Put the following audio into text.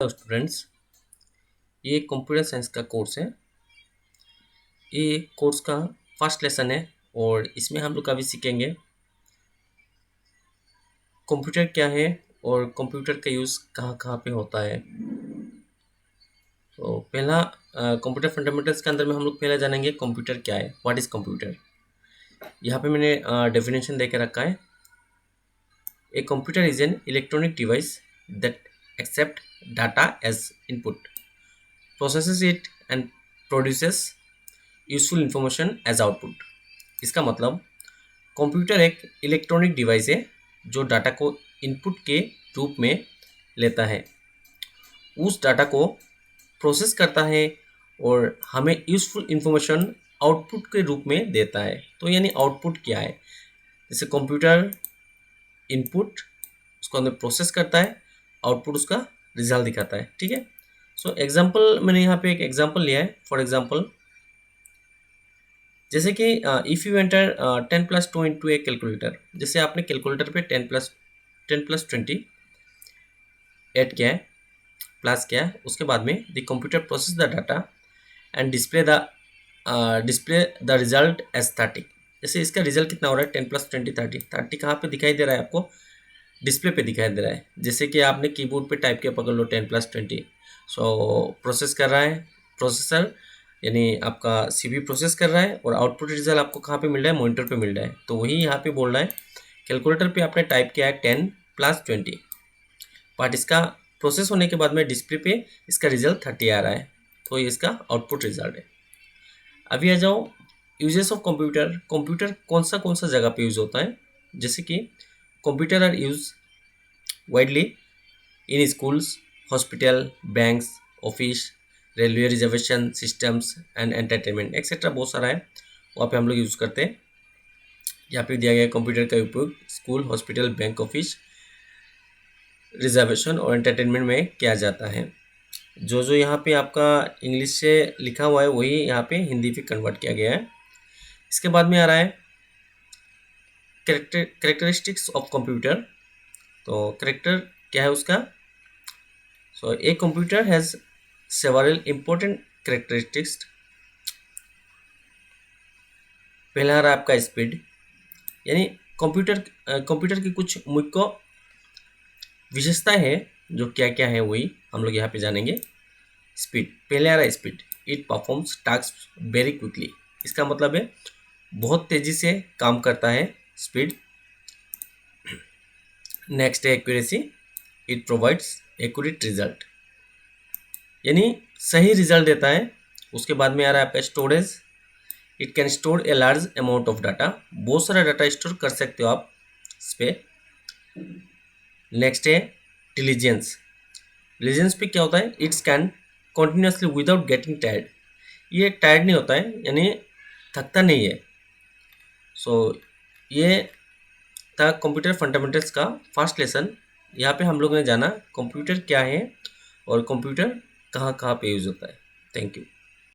Hello students, ये computer science का course है। ये कोर्स का फर्स्ट लेसन है और इसमें हम लोग अभी सीखेंगे कंप्यूटर क्या है और कंप्यूटर का यूज़ कहाँ कहाँ पे होता है। तो पहला कंप्यूटर फंडामेंटल्स के अंदर में हम लोग पहला जानेंगे कंप्यूटर क्या है, व्हाट इज़ कंप्यूटर। यहाँ पे मैंने डेफिनेशन दे के रखा है। A computer is an electronic device that accept data as input, processes it and produces useful information as output. इसका मतलब कंप्यूटर एक इलेक्ट्रॉनिक डिवाइस है जो डाटा को इनपुट के रूप में लेता है, उस डाटा को प्रोसेस करता है और हमें यूजफुल इंफॉर्मेशन आउटपुट के रूप में देता है। तो यानी आउटपुट क्या है, जैसे कंप्यूटर इनपुट उसको अंदर प्रोसेस करता है, आउटपुट उसका रिजल्ट दिखाता है। ठीक है। सो एग्जांपल मैंने यहाँ पे एक एग्जांपल लिया है। फॉर एग्जांपल जैसे कि if you enter 10+2 into A calculator, जैसे आपने कैलकुलेटर पे 10+20 ऐड किया है, प्लस किया है, उसके बाद में the computer process the data and display the result as 30। जैसे इसका रिजल्ट कितना हो रहा है, 10+20 30। 30 कहाँ पे दिखाई दे रहा है आपको, डिस्प्ले पे दिखाई दे रहा है। जैसे कि आपने कीबोर्ड पे टाइप किया, पकड़ लो 10+20, सो प्रोसेस कर रहा है प्रोसेसर, यानी आपका सीपीयू प्रोसेस कर रहा है और आउटपुट रिजल्ट आपको कहाँ पे मिल रहा है, मॉनिटर पे मिल रहा है। तो वही यहाँ पे बोल रहा है, कैलकुलेटर पे आपने टाइप किया है 10+20, बट इसका प्रोसेस होने के बाद में डिस्प्ले पे इसका रिजल्ट 30 आ रहा है, तो ये इसका आउटपुट रिजल्ट है। अभी आ जाओ यूजेस ऑफ कंप्यूटर। कंप्यूटर कौन सा जगह पे यूज़ होता है, जैसे कि computer are use widely in schools, hospital, banks, office, railway reservation systems and entertainment etcetera, बहुत सारा है, वहाँ पे हम लोग यूज़ करते हैं। यहाँ पे दिया गया कंप्यूटर का उपयोग school, hospital, bank, office, reservation और एंटरटेनमेंट में किया जाता है। जो जो यहाँ पे आपका इंग्लिश से लिखा हुआ है वही यहाँ पे हिंदी पे कन्वर्ट किया गया है। इसके बाद में आ रहा है करेक्टरिस्टिक्स ऑफ कंप्यूटर। तो करेक्टर क्या है उसका, so a computer has several important characteristics. पहला आ रहा है आपका स्पीड, यानी कंप्यूटर की कुछ मुख्य विशेषताएं हैं, जो क्या क्या है वही हम लोग यहाँ पे जानेंगे। स्पीड, पहले आ रहा है speed, it performs task very quickly. इसका मतलब है बहुत तेजी से काम करता है, स्पीड। नेक्स्ट है accuracy, it provides accurate result, यानी सही रिजल्ट देता है। उसके बाद में आ रहा है आपका storage, it can store a large amount of data, बहुत सारा डाटा स्टोर कर सकते हो आप इस पर। नेक्स्ट है डिलीजेंस, डिलीजेंस पे क्या होता है, it's can continuously without getting tired, ये टायर्ड नहीं होता है, यानी थकता नहीं है। सो ये था कंप्यूटर फंडामेंटल्स का फर्स्ट लेसन। यहाँ पे हम लोगों ने जाना कंप्यूटर क्या है और कंप्यूटर कहाँ कहाँ पे यूज़ होता है। Thank you.